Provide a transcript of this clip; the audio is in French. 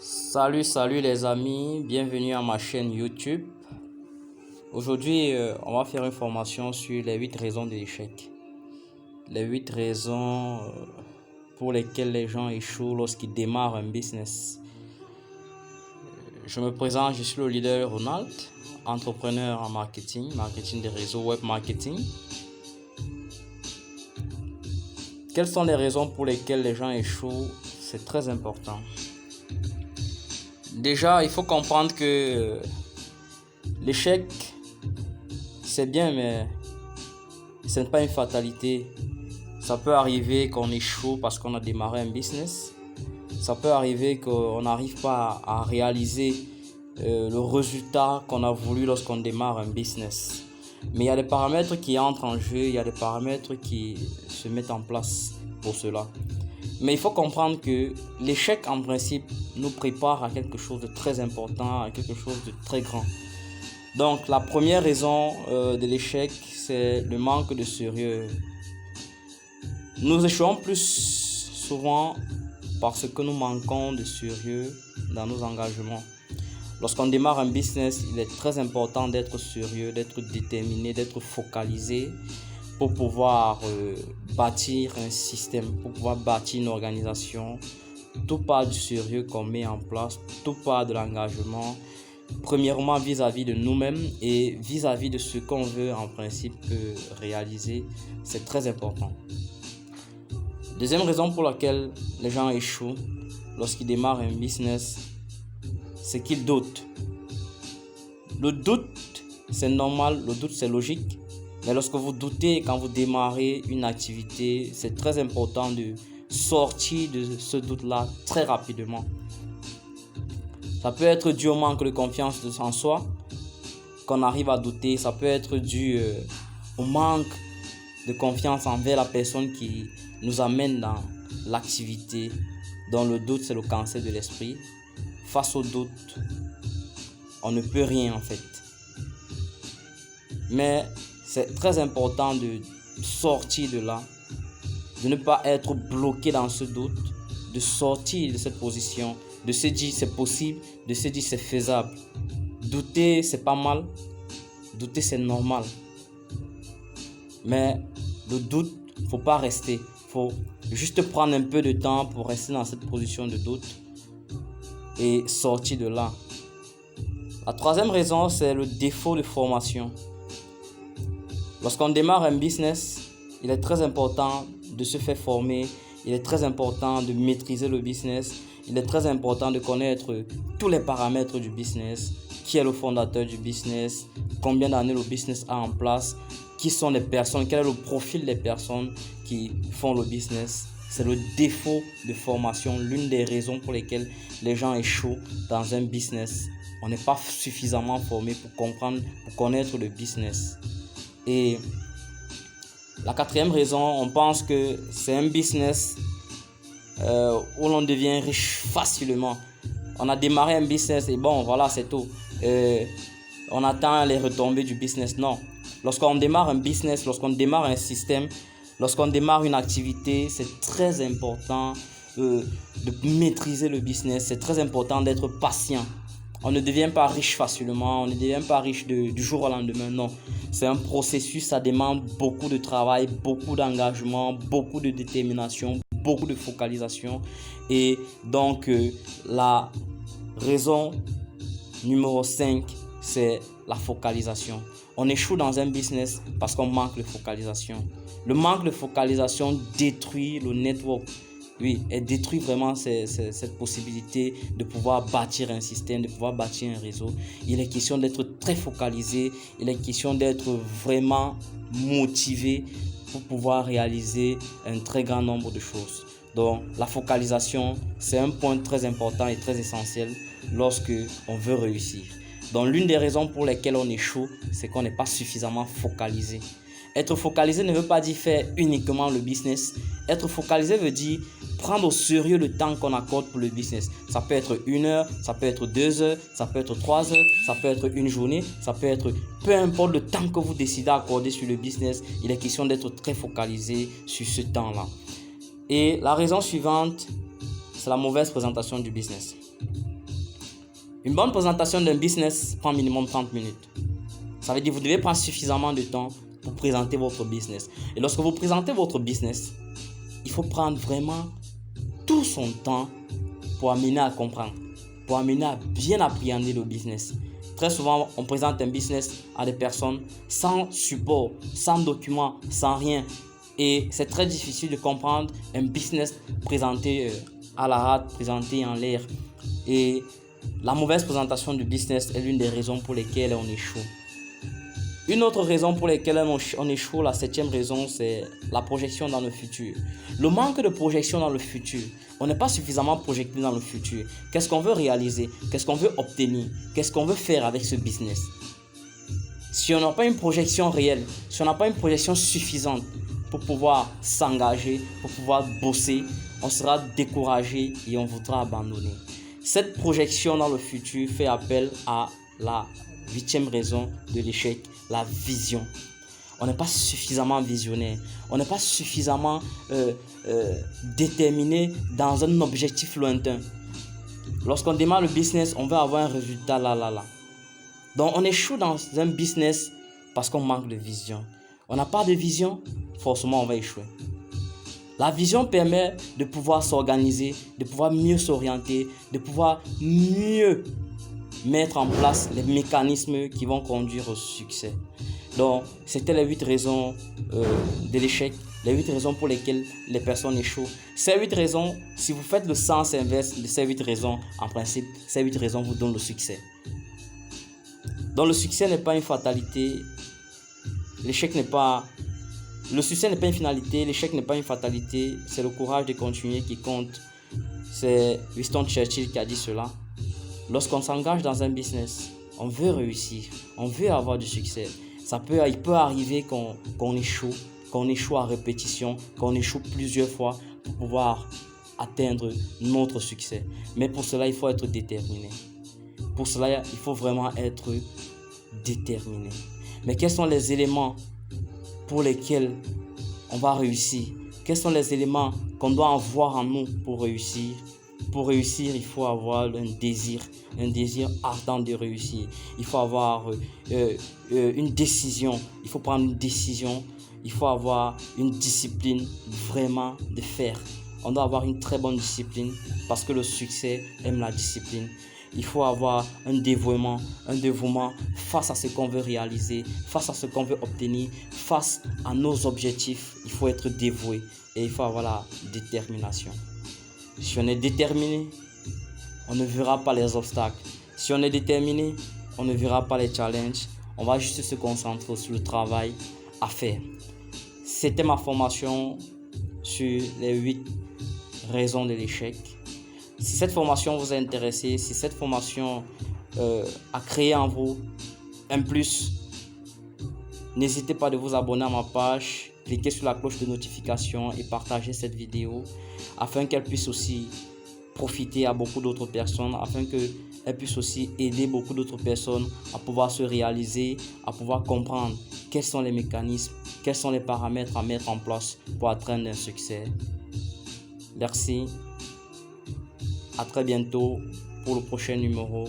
Salut les amis, bienvenue à ma chaîne YouTube. Aujourd'hui, on va faire une formation sur les 8 raisons de l'échec. Les 8 raisons pour lesquelles les gens échouent lorsqu'ils démarrent un business. Je me présente, je suis le leader Ronald, entrepreneur en marketing des réseaux, web marketing. Quelles sont les raisons pour lesquelles les gens échouent? C'est très important. Déjà, il faut comprendre que l'échec, c'est bien, mais ce n'est pas une fatalité. Ça peut arriver qu'on échoue parce qu'on a démarré un business. Ça peut arriver qu'on n'arrive pas à réaliser le résultat qu'on a voulu lorsqu'on démarre un business. Mais il y a des paramètres qui entrent en jeu, il y a des paramètres qui se mettent en place pour cela. Mais il faut comprendre que l'échec, en principe, nous prépare à quelque chose de très important, à quelque chose de très grand. Donc, la première raison de l'échec, c'est le manque de sérieux. Nous échouons plus souvent parce que nous manquons de sérieux dans nos engagements. Lorsqu'on démarre un business, il est très important d'être sérieux, d'être déterminé, d'être focalisé pour pouvoir bâtir un système, pour pouvoir bâtir une organisation. Tout part du sérieux qu'on met en place, tout part de l'engagement, premièrement vis-à-vis de nous-mêmes et vis-à-vis de ce qu'on veut en principe réaliser. C'est très important. Deuxième raison pour laquelle les gens échouent lorsqu'ils démarrent un business, c'est qu'ils doutent. Le doute, c'est normal, le doute, c'est logique. Mais lorsque vous doutez, quand vous démarrez une activité, c'est très important de sortir de ce doute-là très rapidement. Ça peut être dû au manque de confiance en soi qu'on arrive à douter. Ça peut être dû au manque de confiance envers la personne qui nous amène dans l'activité. Dans le doute, c'est le cancer de l'esprit. Face au doute, on ne peut rien en fait. Mais c'est très important de sortir de là, de ne pas être bloqué dans ce doute, de sortir de cette position, de se dire c'est possible, de se dire c'est faisable. Douter, c'est pas mal, douter, c'est normal. Mais le doute, il ne faut pas rester. Il faut juste prendre un peu de temps pour rester dans cette position de doute et sortir de là. La troisième raison, c'est le défaut de formation. Lorsqu'on démarre un business, il est très important de se faire former, il est très important de maîtriser le business, il est très important de connaître tous les paramètres du business, qui est le fondateur du business, combien d'années le business a en place, qui sont les personnes, quel est le profil des personnes qui font le business. C'est le défaut de formation, l'une des raisons pour lesquelles les gens échouent dans un business. On n'est pas suffisamment formé pour comprendre, pour connaître le business. Et la quatrième raison, on pense que c'est un business où l'on devient riche facilement. On a démarré un business et bon, voilà, c'est tout. On attend les retombées du business. Non. Lorsqu'on démarre un business, lorsqu'on démarre un système, lorsqu'on démarre une activité, c'est très important de maîtriser le business. C'est très important d'être patient. On ne devient pas riche facilement, on ne devient pas riche du jour au lendemain, non. C'est un processus, ça demande beaucoup de travail, beaucoup d'engagement, beaucoup de détermination, beaucoup de focalisation. Et donc, la raison numéro 5, c'est la focalisation. On échoue dans un business parce qu'on manque de focalisation. Le manque de focalisation détruit le network. Oui, elle détruit vraiment cette possibilité de pouvoir bâtir un système, de pouvoir bâtir un réseau. Il est question d'être très focalisé, il est question d'être vraiment motivé pour pouvoir réaliser un très grand nombre de choses. Donc, la focalisation, c'est un point très important et très essentiel lorsque on veut réussir. Donc, l'une des raisons pour lesquelles on échoue, c'est qu'on n'est pas suffisamment focalisé. Être focalisé ne veut pas dire faire uniquement le business. Être focalisé veut dire prendre au sérieux le temps qu'on accorde pour le business. Ça peut être 1 heure, ça peut être 2 heures, ça peut être 3 heures, ça peut être une journée, ça peut être peu importe le temps que vous décidez d'accorder sur le business. Il est question d'être très focalisé sur ce temps-là. Et la raison suivante, c'est la mauvaise présentation du business. Une bonne présentation d'un business prend minimum 30 minutes. Ça veut dire que vous devez prendre suffisamment de temps pour présenter votre business. Et lorsque vous présentez votre business, il faut prendre vraiment tout son temps pour amener à comprendre, pour amener à bien appréhender le business. Très souvent, on présente un business à des personnes sans support, sans document, sans rien. Et c'est très difficile de comprendre un business présenté à la rate, présenté en l'air. Et la mauvaise présentation du business est l'une des raisons pour lesquelles on échoue. Une autre raison pour laquelle on échoue, la 7e raison, c'est la projection dans le futur. Le manque de projection dans le futur. On n'est pas suffisamment projeté dans le futur. Qu'est-ce qu'on veut réaliser? Qu'est-ce qu'on veut obtenir? Qu'est-ce qu'on veut faire avec ce business? Si on n'a pas une projection réelle, si on n'a pas une projection suffisante pour pouvoir s'engager, pour pouvoir bosser, on sera découragé et on voudra abandonner. Cette projection dans le futur fait appel à la 8e raison de l'échec, la vision. On n'est pas suffisamment visionnaire, on n'est pas suffisamment déterminé dans un objectif lointain. Lorsqu'on démarre le business, on veut avoir un résultat là. Donc on échoue dans un business parce qu'on manque de vision. On n'a pas de vision, forcément on va échouer. La vision permet de pouvoir s'organiser, de pouvoir mieux s'orienter, de pouvoir mieux mettre en place les mécanismes qui vont conduire au succès. Donc, c'était les 8 raisons de l'échec, les 8 raisons pour lesquelles les personnes échouent. Ces 8 raisons, si vous faites le sens inverse de ces 8 raisons, en principe, ces 8 raisons vous donnent le succès. Donc, le succès n'est pas une fatalité, l'échec n'est pas... Le succès n'est pas une finalité, l'échec n'est pas une fatalité, c'est le courage de continuer qui compte. C'est Winston Churchill qui a dit cela. Lorsqu'on s'engage dans un business, on veut réussir, on veut avoir du succès. Il peut arriver qu'on échoue à répétition, qu'on échoue plusieurs fois pour pouvoir atteindre notre succès. Mais pour cela, il faut être déterminé. Pour cela, il faut vraiment être déterminé. Mais quels sont les éléments pour lesquels on va réussir? Quels sont les éléments qu'on doit avoir en nous pour réussir? Pour réussir, il faut avoir un désir ardent de réussir. Il faut avoir une décision. Il faut prendre une décision. Il faut avoir une discipline vraiment de faire. On doit avoir une très bonne discipline parce que le succès aime la discipline. Il faut avoir un dévouement face à ce qu'on veut réaliser, face à ce qu'on veut obtenir, face à nos objectifs. Il faut être dévoué et il faut avoir la détermination. Si on est déterminé, on ne verra pas les obstacles. Si on est déterminé, on ne verra pas les challenges. On va juste se concentrer sur le travail à faire. C'était ma formation sur les 8 raisons de l'échec. Si cette formation vous a intéressé, si cette formation a créé en vous un plus, n'hésitez pas de vous abonner à ma page, cliquez sur la cloche de notification et partagez cette vidéo afin qu'elle puisse aussi profiter à beaucoup d'autres personnes, afin qu'elle puisse aussi aider beaucoup d'autres personnes à pouvoir se réaliser, à pouvoir comprendre quels sont les mécanismes, quels sont les paramètres à mettre en place pour atteindre un succès. Merci. À très bientôt pour le prochain numéro